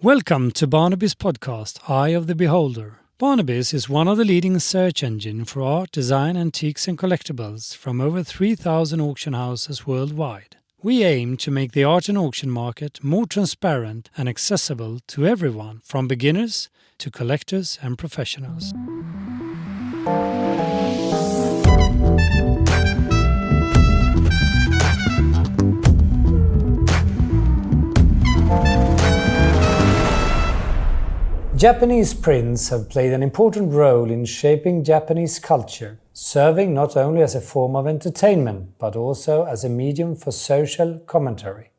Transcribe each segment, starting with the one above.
Welcome to Barnaby's podcast, Eye of the Beholder. Barnaby's is one of the leading search engines for art, design, antiques and collectibles from over 3,000 auction houses worldwide. We aim to make the art and auction market more transparent and accessible to everyone, from beginners to collectors and professionals. Japanese prints have played an important role in shaping Japanese culture, serving not only as a form of entertainment, but also as a medium for social commentary.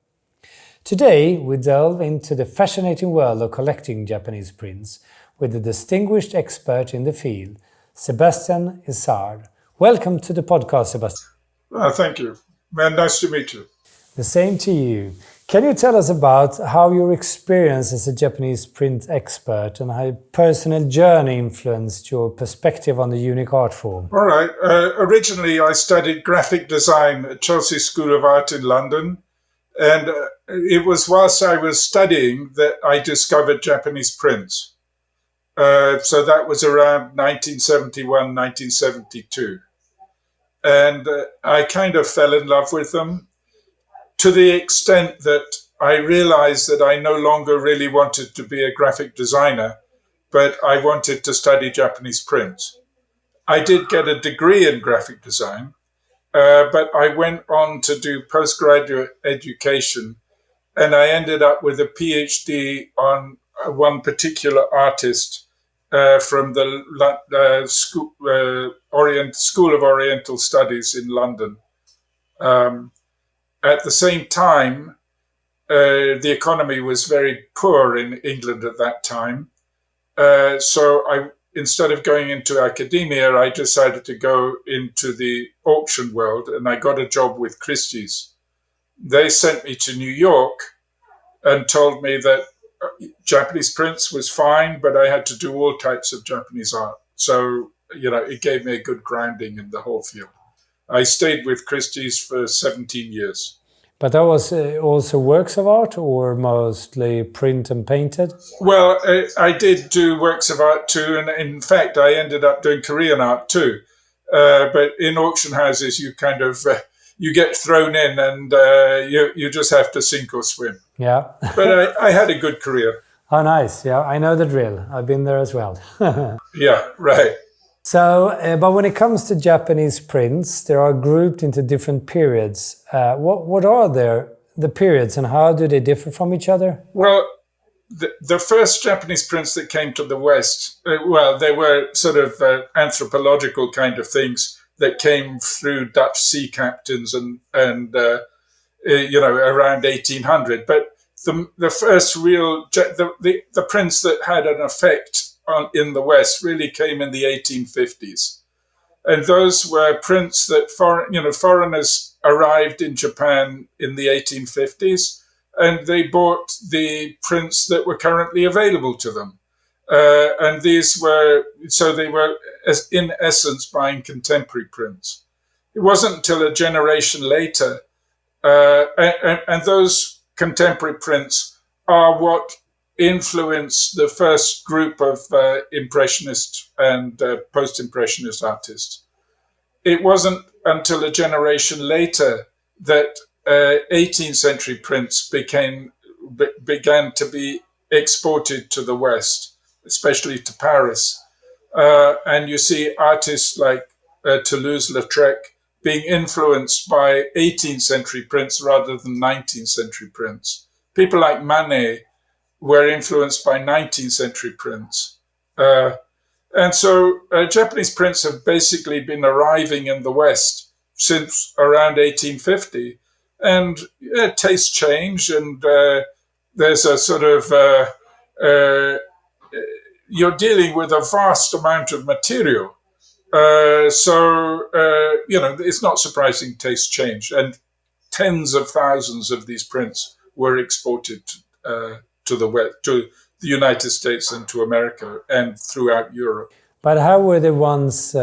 Today, we delve into the fascinating world of collecting Japanese prints with a distinguished expert in the field, Sebastian Izzard. Welcome to the podcast, Sebastian. Thank you. Nice to meet you. The same to you. Can you tell us about how your experience as a Japanese print expert and how your personal journey influenced your perspective on the unique art form? All right. Originally, I studied graphic design at Chelsea School of Art in London. And it was whilst I was studying that I discovered Japanese prints. So that was around 1971, 1972. And I kind of fell in love with them, to the extent that I realized that I no longer really wanted to be a graphic designer, but I wanted to study Japanese prints. I did get a degree in graphic design, but I went on to do postgraduate education, and I ended up with a PhD on one particular artist from the School of Oriental Studies in London. At the same time, the economy was very poor in England at that time. So instead of going into academia, I decided to go into the auction world, and I got a job with Christie's. They sent me to New York and told me that Japanese prints was fine, but I had to do all types of Japanese art. So, it gave me a good grounding in the whole field. I stayed with Christie's for 17 years. But that was also works of art or mostly print and painted? Well, I did do works of art too. And in fact, I ended up doing Korean art too. But in auction houses, you kind of, you get thrown in and you just have to sink or swim. Yeah. But I had a good career. Oh, nice. Yeah, I know the drill. I've been there as well. Yeah, right. So, but when it comes to Japanese prints, they are grouped into different periods. What are the periods and how do they differ from each other? Well, the first Japanese prints that came to the West, they were sort of anthropological kind of things that came through Dutch sea captains and around 1800. But the first real, the prints that had an effect in the West really came in the 1850s. And those were prints that foreigners arrived in Japan in the 1850s, and they bought the prints that were currently available to them. And they were in essence buying contemporary prints. It wasn't until a generation later, and those contemporary prints are what influenced the first group of Impressionist and post-Impressionist artists. It wasn't until a generation later that 18th century prints began to be exported to the West, especially to Paris. And you see artists like Toulouse-Lautrec being influenced by 18th century prints rather than 19th century prints. People like Manet were influenced by 19th century prints. And so Japanese prints have basically been arriving in the West since around 1850. And tastes change, and there's a sort of, you're dealing with a vast amount of material. So it's not surprising tastes change. And tens of thousands of these prints were exported to the United States and to America and throughout Europe. But how were the ones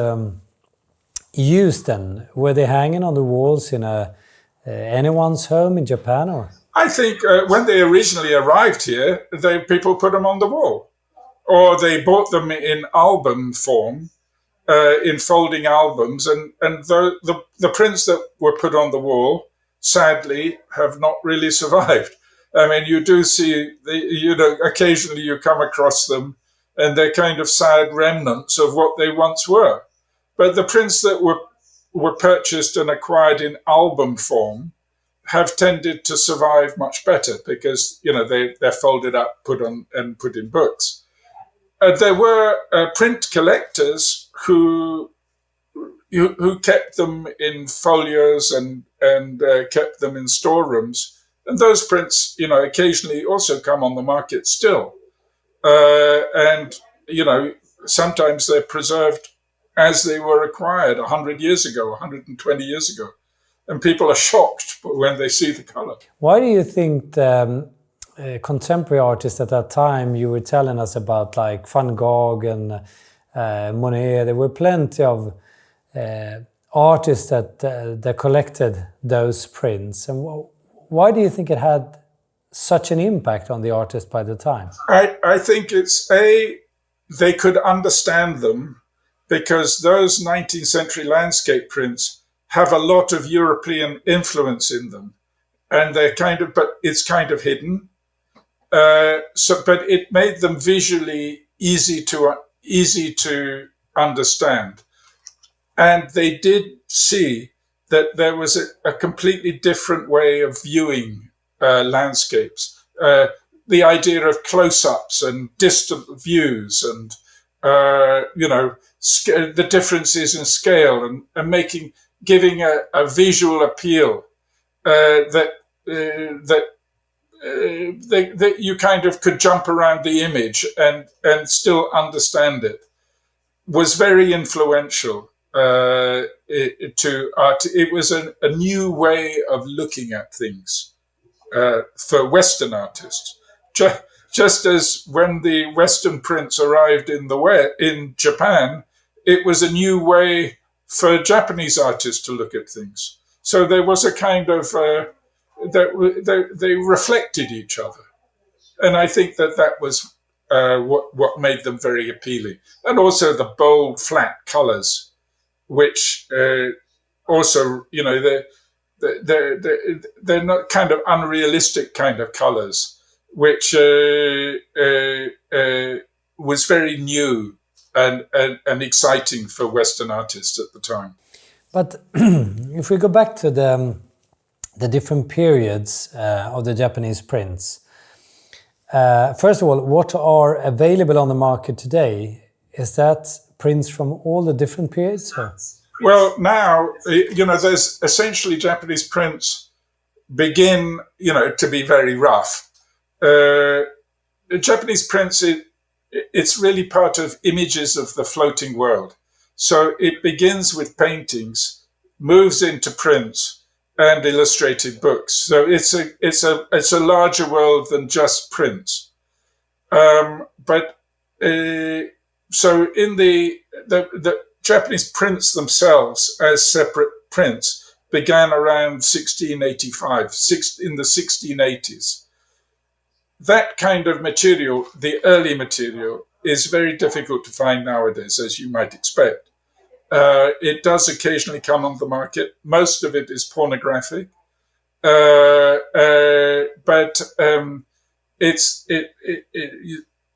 used then? Were they hanging on the walls in anyone's home in Japan, or? I think when they originally arrived here, people put them on the wall, or they bought them in album form, in folding albums, and the prints that were put on the wall, sadly, have not really survived. I mean, you do see, occasionally you come across them, and they're kind of sad remnants of what they once were. But the prints that were purchased and acquired in album form have tended to survive much better because they're folded up, put in books. There were print collectors who kept them in folios and kept them in storerooms, and those prints, occasionally also come on the market still, and sometimes they're preserved as they were acquired 100 years ago, 120 years ago, and people are shocked when they see the color. Why do you think contemporary artists at that time, you were telling us about, like Van Gogh and Monet, there were plenty of artists that collected those prints, and why do you think it had such an impact on the artist by the time? I think it's they could understand them because those 19th century landscape prints have a lot of European influence in them, and but it's kind of hidden. But it made them visually easy to understand, and they did see that there was a completely different way of viewing landscapes. The idea of close-ups and distant views, and the differences in scale, and giving a visual appeal that you kind of could jump around the image and still understand it, was very influential to art. It was a new way of looking at things for Western artists. Just as when the Western prints arrived in Japan, it was a new way for Japanese artists to look at things. So there was a kind of they reflected each other, and I think that was what made them very appealing, and also the bold, flat colors, which also they're not kind of unrealistic kind of colors, which was very new and exciting for Western artists at the time. But if we go back to the different periods of the Japanese prints, first of all, what are available on the market today? Is that prints from all the different periods? Or? Well, now, there's essentially Japanese prints begin, to be very rough. Japanese prints, it's really part of images of the floating world. So it begins with paintings, moves into prints and illustrated books. So it's a larger world than just prints. So in the Japanese prints themselves as separate prints began around 1685, in the 1680s. That kind of material, the early material, is very difficult to find nowadays, as you might expect. It does occasionally come on the market. Most of it is pornographic, but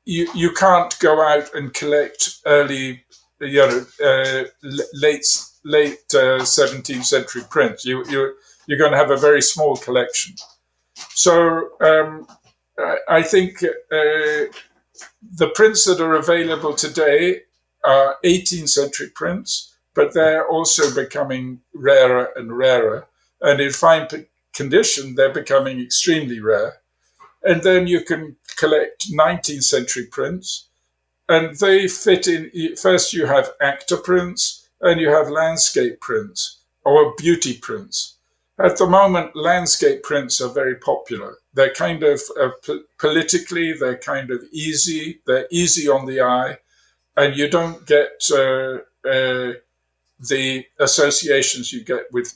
you can't go out and collect early, late 17th century prints. You're going to have a very small collection. So I think the prints that are available today are 18th century prints, but they're also becoming rarer and rarer. And in fine condition, they're becoming extremely rare. And then you can collect 19th century prints, and they fit in. First, you have actor prints, and you have landscape prints or beauty prints. At the moment, landscape prints are very popular. They're kind of politically, they're kind of easy. They're easy on the eye, and you don't get the associations you get with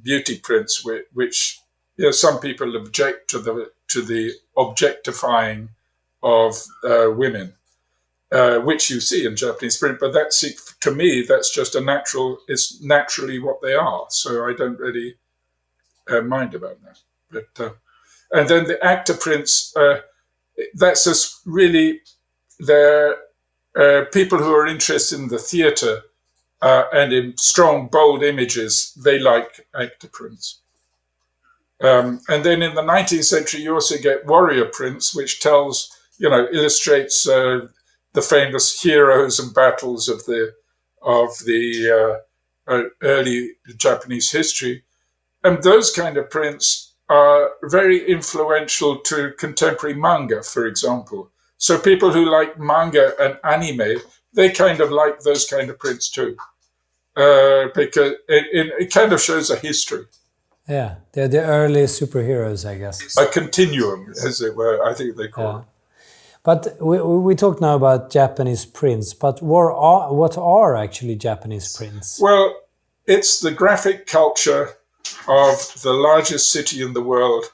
beauty prints, which some people object to the objectifying of women, which you see in Japanese print. But to me, that's just it's naturally what they are. So I don't really mind about that. But and then the actor prints, that's just really they're people who are interested in the theatre and in strong, bold images. They like actor prints. And then in the 19th century, you also get warrior prints, which illustrates the famous heroes and battles of the early Japanese history. And those kind of prints are very influential to contemporary manga, for example. So people who like manga and anime, they kind of like those kind of prints too, because it kind of shows a history. Yeah, they're the early superheroes, I guess. A continuum, as it were, I think they call it. But we talked now about Japanese prints, but what are actually Japanese prints? Well, it's the graphic culture of the largest city in the world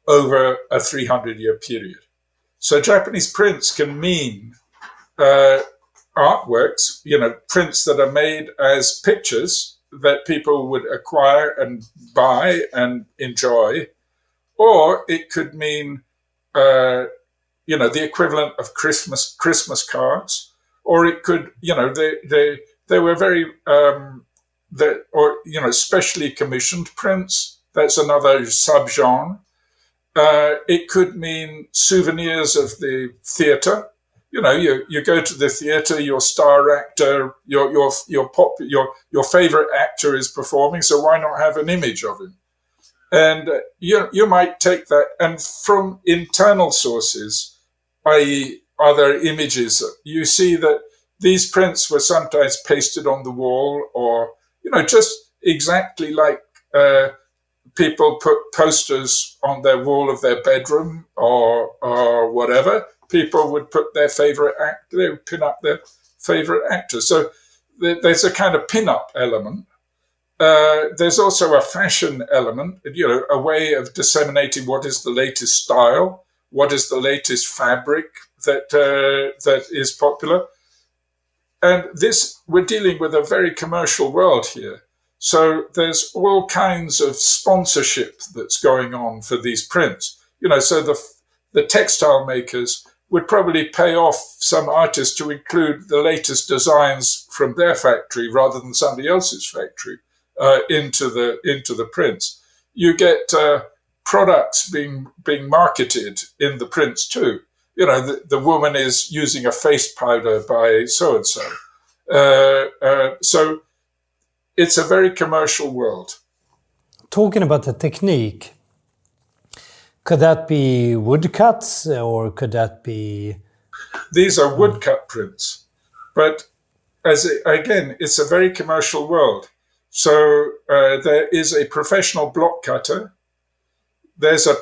over a 300-year period. So Japanese prints can mean artworks, prints that are made as pictures that people would acquire and buy and enjoy, or it could mean, the equivalent of Christmas cards, or it could, they were very, specially commissioned prints. That's another subgenre. It could mean souvenirs of the theatre. You go to the theatre, your star actor, your favorite actor is performing, so why not have an image of him? And you might take that, and from internal sources, i.e. other images, you see that these prints were sometimes pasted on the wall, or just exactly like people put posters on their wall of their bedroom or whatever. People would put their favorite actor, they would pin up their favorite actor. So there's a kind of pin-up element. There's also a fashion element, a way of disseminating what is the latest style, what is the latest fabric that is popular. And we're dealing with a very commercial world here. So there's all kinds of sponsorship that's going on for these prints. So the textile makers would probably pay off some artists to include the latest designs from their factory rather than somebody else's factory into the prints. You get products being marketed in the prints too. The woman is using a face powder by so and so. So it's a very commercial world. Talking about the technique, could that be woodcuts, or could that be... These are woodcut prints, but again, it's a very commercial world. So there is a professional block cutter, there's a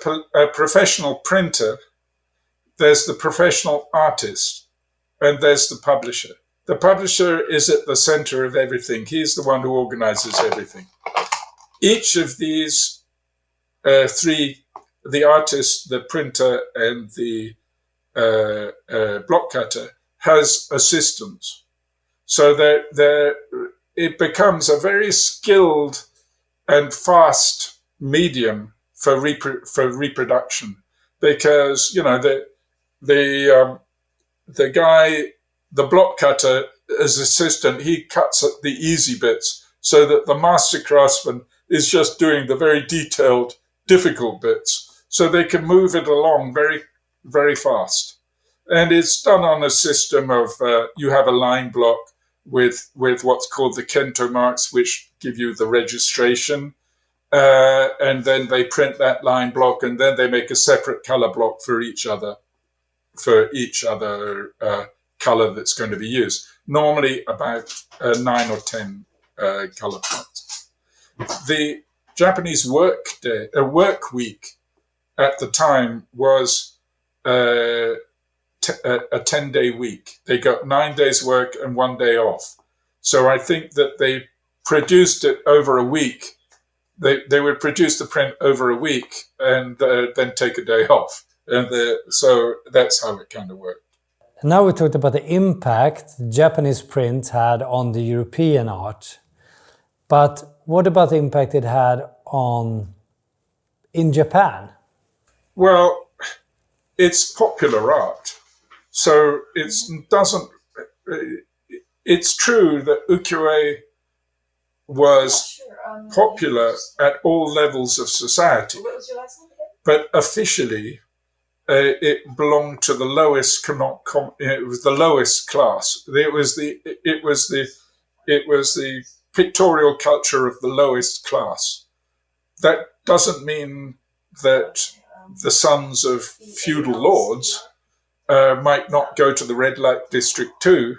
professional printer, there's the professional artist, and there's the publisher. The publisher is at the center of everything. He's the one who organizes everything. Each of these three, the artist, the printer, and the block cutter, has assistants. So it becomes a very skilled and fast medium for reproduction, because the guy, the block cutter, as assistant, he cuts the easy bits so that the master craftsman is just doing the very detailed, difficult bits, so they can move it along very, very fast. And it's done on a system of you have a line block with what's called the Kento marks, which give you the registration, and then they print that line block, and then they make a separate color block for each other color that's going to be used. Normally about 9 or 10 color plots. The Japanese work week at the time was a 10-day week. They got 9 days work and 1 day off. So I think that they produced it over a week they would produce the print over a week and then take a day off. And so that's how it kind of worked. Now we talked about the impact Japanese print had on the European art. But what about the impact it had in Japan? Well, it's popular art. So it's true that ukiyo-e was popular at all levels of society, but officially it belonged to the lowest. It was the lowest class. It was the pictorial culture of the lowest class. That doesn't mean that the sons of feudal lords might not go to the red light district too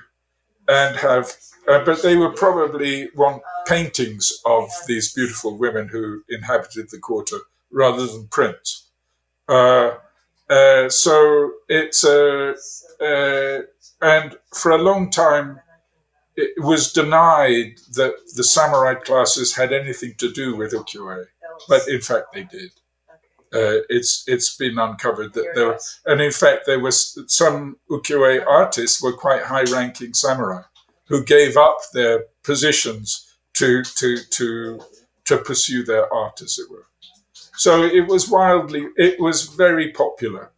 and have, but they would probably want paintings of these beautiful women who inhabited the quarter rather than prints. So it's and for a long time it was denied that the samurai classes had anything to do with ukiyo-e, but in fact they did. It's been uncovered that there were, and in fact there was some ukiyo-e artists were quite high-ranking samurai who gave up their positions to pursue their art, as it were. So it was very popular.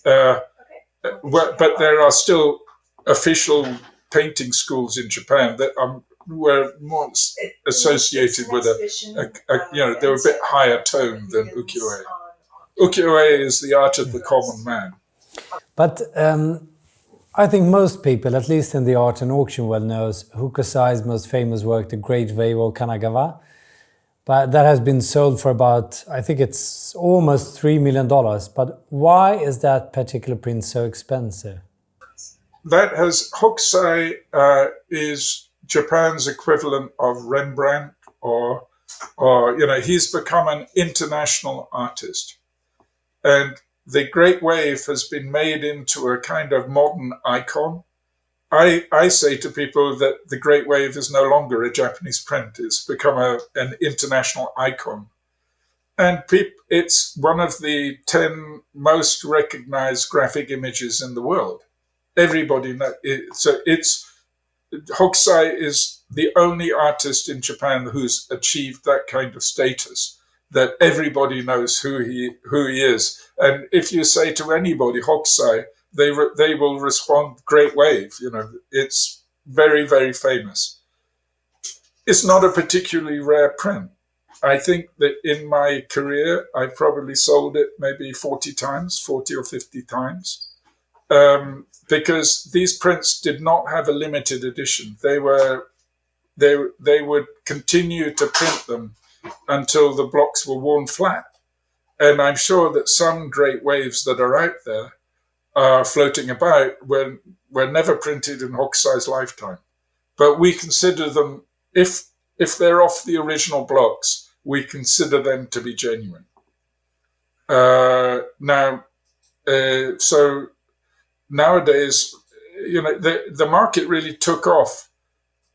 But there are still official painting schools in Japan that were more associated with they were a bit higher tone than ukiyo-e. Ukiyo-e is the art of the common man. But I think most people, at least in the art and auction world, knows Hokusai's most famous work, The Great Wave of Kanagawa. But that has been sold for about, I think it's almost $3 million. But why is that particular print so expensive? Hokusai is Japan's equivalent of Rembrandt, or he's become an international artist. And the Great Wave has been made into a kind of modern icon. I say to people that the Great Wave is no longer a Japanese print. It's become an international icon. And it's one of the 10 most recognized graphic images in the world. Everybody knows it. So Hokusai is the only artist in Japan who's achieved that kind of status, that everybody knows who he is. And if you say to anybody Hokusai, they will respond Great Wave. It's very, very famous. It's not a particularly rare print. I think that in my career, I probably sold it maybe 40 or 50 times. Because these prints did not have a limited edition. They would continue to print them until the blocks were worn flat. And I'm sure that some Great Waves that are out there floating about were never printed in Hokusai's lifetime. But we consider them, if they're off the original blocks, we consider them to be genuine. So nowadays, the market really took off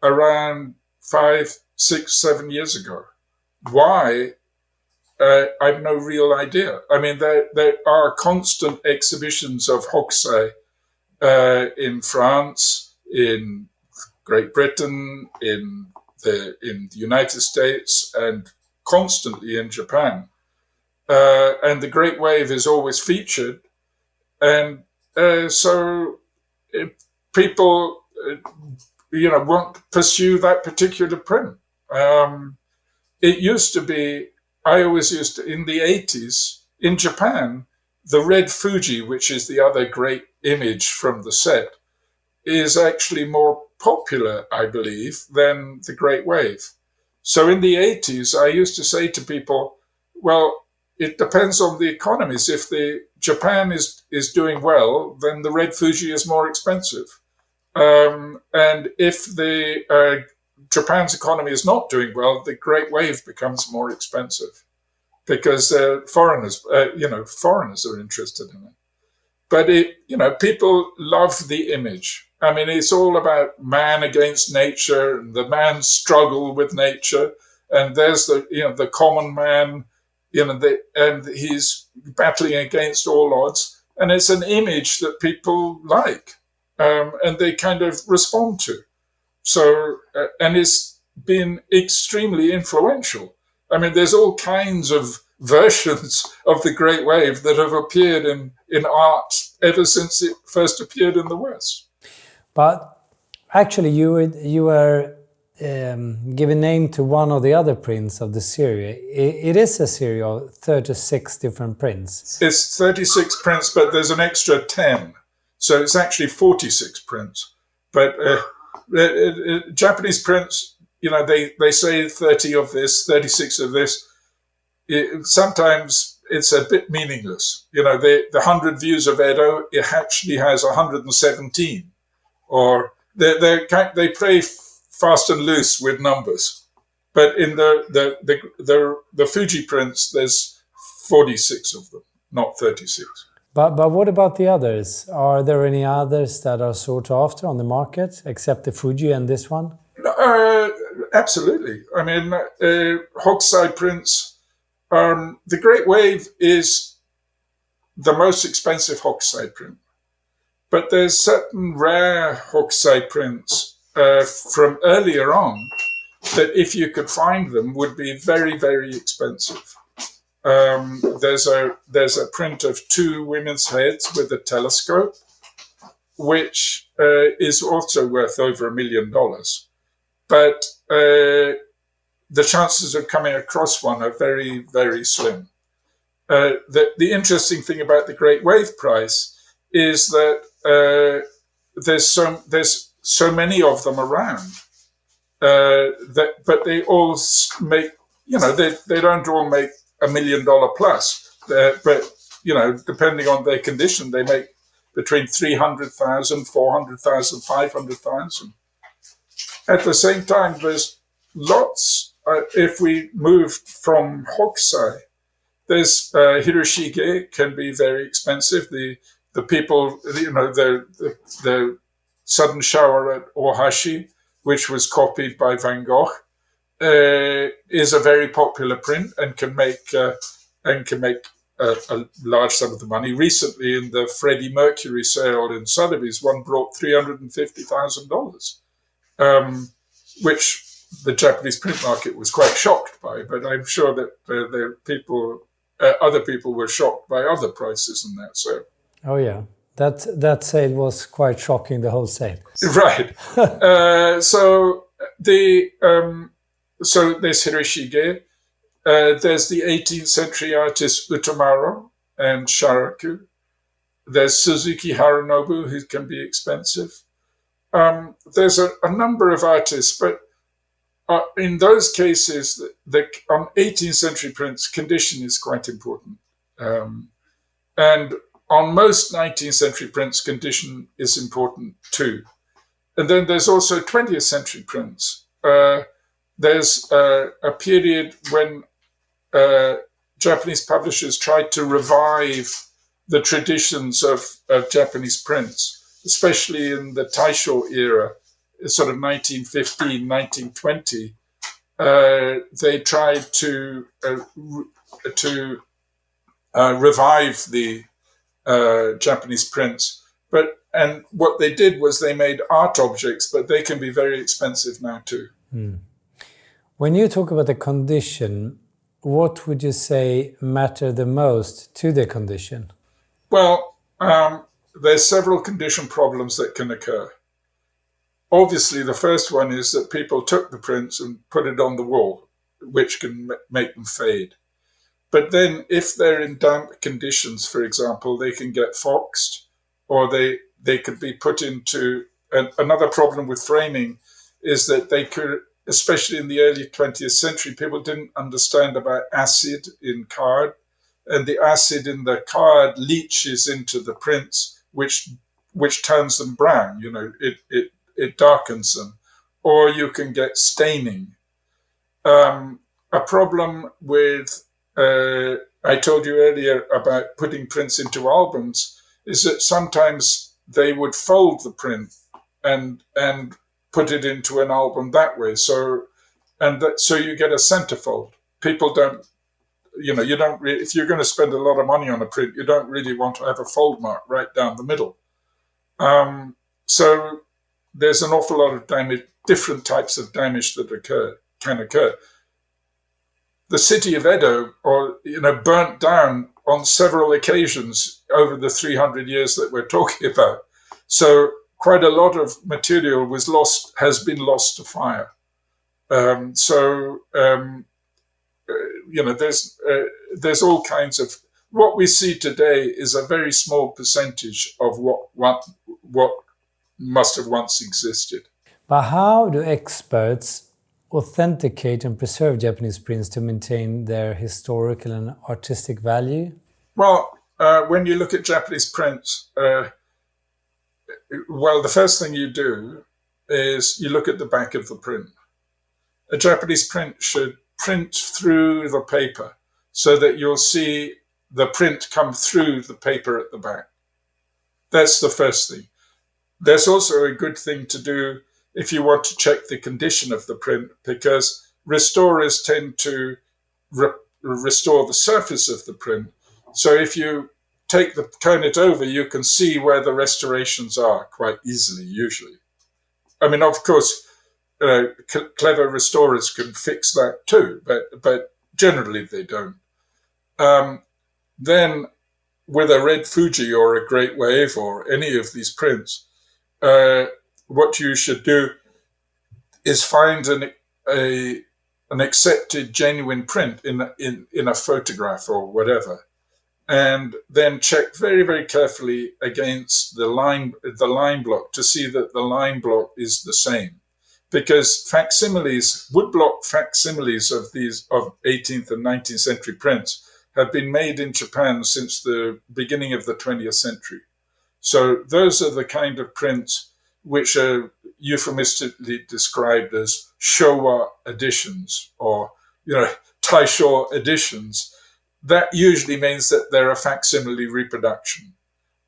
around 5, 6, 7 years ago. Why? I've no real idea. I mean, there are constant exhibitions of Hokusai in France, in Great Britain, in the United States, and constantly in Japan. And the Great Wave is always featured. And so people, won't pursue that particular print. It used to be, in the 80s, in Japan, the red Fuji, which is the other great image from the set, is actually more popular, I believe, than the Great Wave. So in the 80s, I used to say to people, well, it depends on the economies. If Japan is doing well, then the red Fuji is more expensive. And if Japan's economy is not doing well, the Great Wave becomes more expensive because foreigners are interested in it. But people love the image. I mean, it's all about man against nature and the man's struggle with nature. and there's the common man, and he's battling against all odds, and it's an image that people like, and they kind of respond to. So, and it's been extremely influential. I mean, there's all kinds of versions of the Great Wave that have appeared in art ever since it first appeared in the West. But actually, you were giving name to one of the other prints of the series. It is a series of 36 different prints. It's 36 prints, but there's an extra 10. So it's actually 46 prints. But Japanese prints, they say 30 of this, 36 of this. Sometimes it's a bit meaningless. The 100 Views of Edo, it actually has 117. Or they play fast and loose with numbers. But in the Fuji prints, there's 46 of them, not 36. But what about the others? Are there any others that are sought after on the market, except the Fuji and this one? Absolutely. I mean, Hokusai prints. The Great Wave is the most expensive Hokusai print. But there's certain rare Hokusai prints from earlier on that, if you could find them, would be very, very expensive. There's a print of two women's heads with a telescope, which is also worth over $1 million. But the chances of coming across one are very, very slim. The interesting thing about the Great Wave price is that there's so many of them around, but they all make, they don't all make $1 million plus, but depending on their condition, they make between 300,000, 400,000, 500,000. At the same time, there's lots. If we move from Hokusai, there's Hiroshige can be very expensive. The people, the sudden shower at Ohashi, which was copied by Van Gogh, is a very popular print and can make a large sum of the money. Recently, in the Freddie Mercury sale in Sotheby's, one brought $350,000, which the Japanese print market was quite shocked by. But I'm sure that other people were shocked by other prices in that sale. Oh yeah, that sale was quite shocking. The whole sale, right? So there's Hiroshige. There's the 18th century artists Utamaro and Sharaku. There's Suzuki Harunobu, who can be expensive. There's a number of artists, but in those cases, on 18th century prints, condition is quite important. And on most 19th century prints, condition is important too. And then there's also 20th century prints. There's a period when Japanese publishers tried to revive the traditions of Japanese prints, especially in the Taisho era, sort of 1915, 1920. They tried to revive the Japanese prints, and what they did was they made art objects, but they can be very expensive now too. When you talk about the condition, what would you say matter the most to the condition? Well, there's several condition problems that can occur. Obviously, the first one is that people took the prints and put it on the wall, which can make them fade. But then if they're in damp conditions, for example, they can get foxed, or they could be put into... Another problem with framing is that they could, especially in the early 20th century, people didn't understand about acid in card, and the acid in the card leaches into the prints, which turns them brown. It darkens them, or you can get staining. A problem with, I told you earlier about putting prints into albums, is that sometimes they would fold the print and put it into an album that way. So and so you get a centerfold. People don't, you don't really, if you're going to spend a lot of money on a print, you don't really want to have a fold mark right down the middle. So there's an awful lot of damage, different types of damage that can occur. The city of Edo, burnt down on several occasions over the 300 years that we're talking about. So quite a lot of material has been lost to fire. There's all kinds of, what we see today is a very small percentage of what must have once existed. But how do experts authenticate and preserve Japanese prints to maintain their historical and artistic value? Well, when you look at Japanese prints, the first thing you do is you look at the back of the print. A Japanese print should print through the paper so that you'll see the print come through the paper at the back. That's the first thing. There's also a good thing to do if you want to check the condition of the print, because restorers tend to restore the surface of the print. So if you turn it over, you can see where the restorations are quite easily, usually. I mean, of course, clever restorers can fix that too, but generally they don't. Then with a Red Fuji or a Great Wave or any of these prints, what you should do is find an accepted genuine print in a photograph or whatever, and then check very, very carefully against the line block to see that the line block is the same. Because woodblock facsimiles of 18th and 19th century prints have been made in Japan since the beginning of the 20th century. So those are the kind of prints which are euphemistically described as Showa editions or, Taisho editions. That usually means that they're a facsimile reproduction.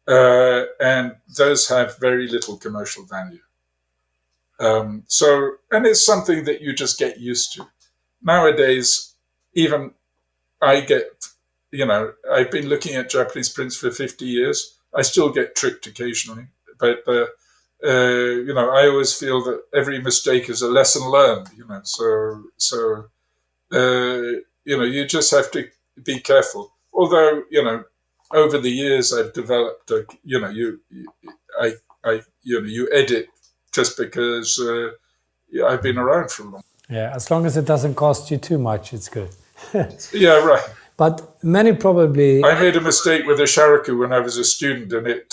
And those have very little commercial value. And it's something that you just get used to. Nowadays, even I've been looking at Japanese prints for 50 years. I still get tricked occasionally, but I always feel that every mistake is a lesson learned. You just have to be careful. Although, over the years I've developed, you edit just because I've been around for a long time. Yeah, as long as it doesn't cost you too much, it's good. Yeah, right. But many probably... I made a mistake with a sharaku when I was a student, and it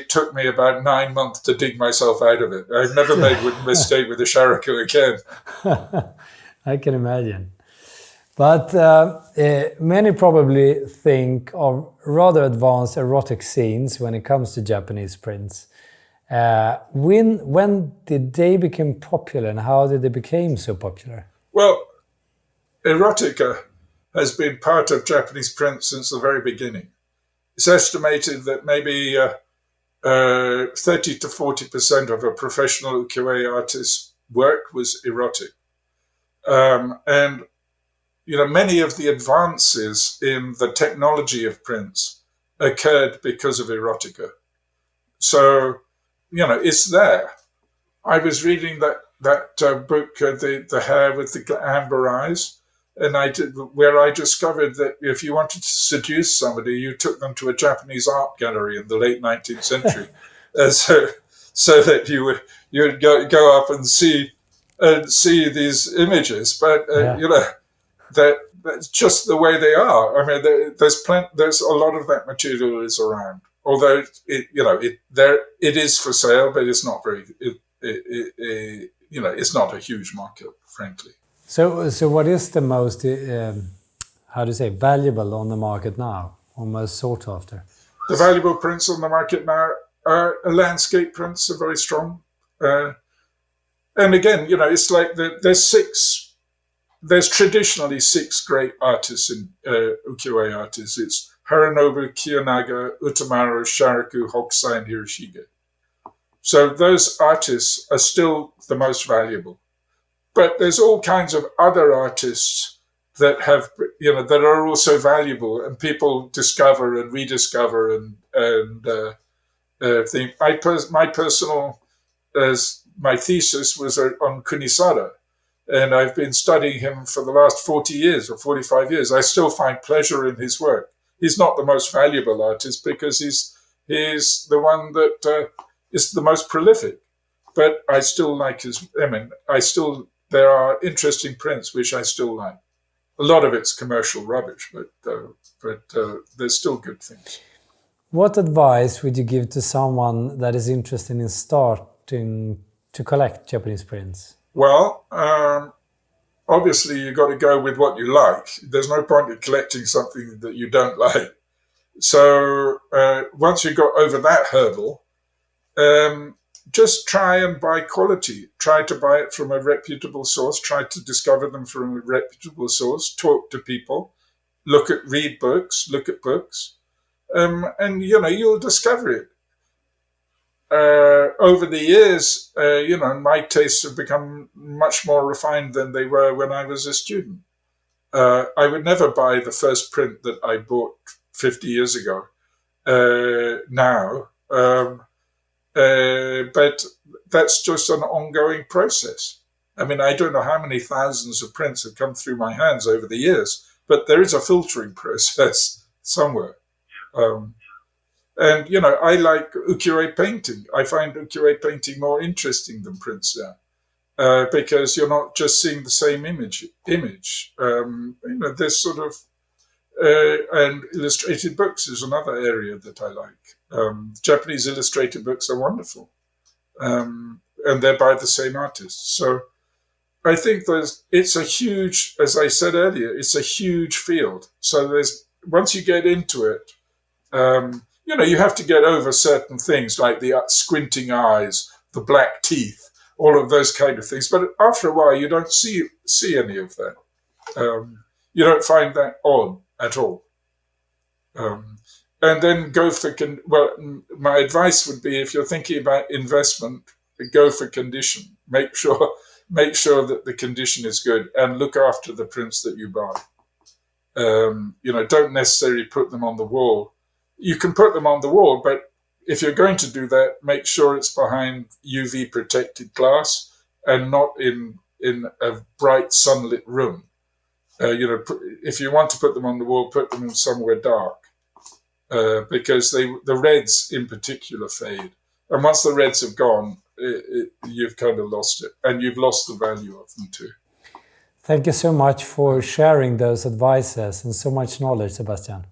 took me about 9 months to dig myself out of it. I've never made a mistake with a sharaku again. I can imagine. But many probably think of rather advanced erotic scenes when it comes to Japanese prints. When did they become popular, and how did they become so popular? Well, erotica has been part of Japanese print since the very beginning. It's estimated that maybe 30 to 40% of a professional ukiyo-e artist's work was erotic. And many of the advances in the technology of prints occurred because of erotica. So, it's there. I was reading that book, The Hair with the Amber Eyes, and where I discovered that if you wanted to seduce somebody, you took them to a Japanese art gallery in the late 19th century, so that you would go up and see these images. But that's just the way they are. I mean, there's a lot of that material is around. Although it is for sale, but it's not very. It's not a huge market, frankly. So what is the most valuable on the market now, or most sought after? The valuable prints on the market now are landscape prints are very strong, and again, it's like there's traditionally 6 great artists in ukiyo-e artists. It's Haranobu, Kiyonaga, Utamaru, Sharaku, Hokusai, and Hiroshige. So those artists are still the most valuable. but there's all kinds of other artists that have, that are also valuable, and people discover and rediscover and think. My thesis was on Kunisada, and I've been studying him for the last 40 years or 45 years. I still find pleasure in his work. He's not the most valuable artist because he's the one that is the most prolific. But I still like there are interesting prints which I still like. A lot of it's commercial rubbish, but there's still good things. What advice would you give to someone that is interested in starting to collect Japanese prints? Well, obviously you got to go with what you like. There's no point in collecting something that you don't like. So once you got over that hurdle, just try and buy quality. Try to buy it from a reputable source. Try to discover them from a reputable source. Talk to people. Read books. Look at books, and you'll discover it. Over the years, my tastes have become much more refined than they were when I was a student. I would never buy the first print that I bought 50 years ago now. But that's just an ongoing process. I mean, I don't know how many thousands of prints have come through my hands over the years, but there is a filtering process somewhere. And, I like ukiyo-e painting. I find ukiyo-e painting more interesting than prints now, because you're not just seeing the same image. There's sort of, and illustrated books is another area that I like. Japanese illustrated books are wonderful, and they're by the same artists. So I think it's a huge, as I said earlier, it's a huge field. So once you get into it, you have to get over certain things like the squinting eyes, the black teeth, all of those kind of things. But after a while, you don't see any of that. You don't find that odd at all. And then go for, my advice would be, if you're thinking about investment, go for condition. Make sure that the condition is good, and look after the prints that you buy. Don't necessarily put them on the wall. You can put them on the wall, but if you're going to do that, make sure it's behind UV protected glass and not in a bright sunlit room. If you want to put them on the wall, put them in somewhere dark, because the reds in particular fade. And once the reds have gone, you've kind of lost it, and you've lost the value of them too. Thank you so much for sharing those advices and so much knowledge, Sebastian.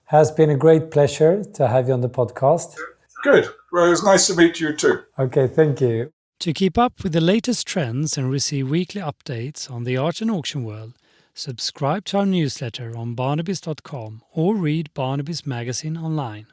Has been a great pleasure to have you on the podcast. Good. Well, it was nice to meet you too. Okay, thank you. To keep up with the latest trends and receive weekly updates on the art and auction world, subscribe to our newsletter on barnabys.com or read Barnabys magazine online.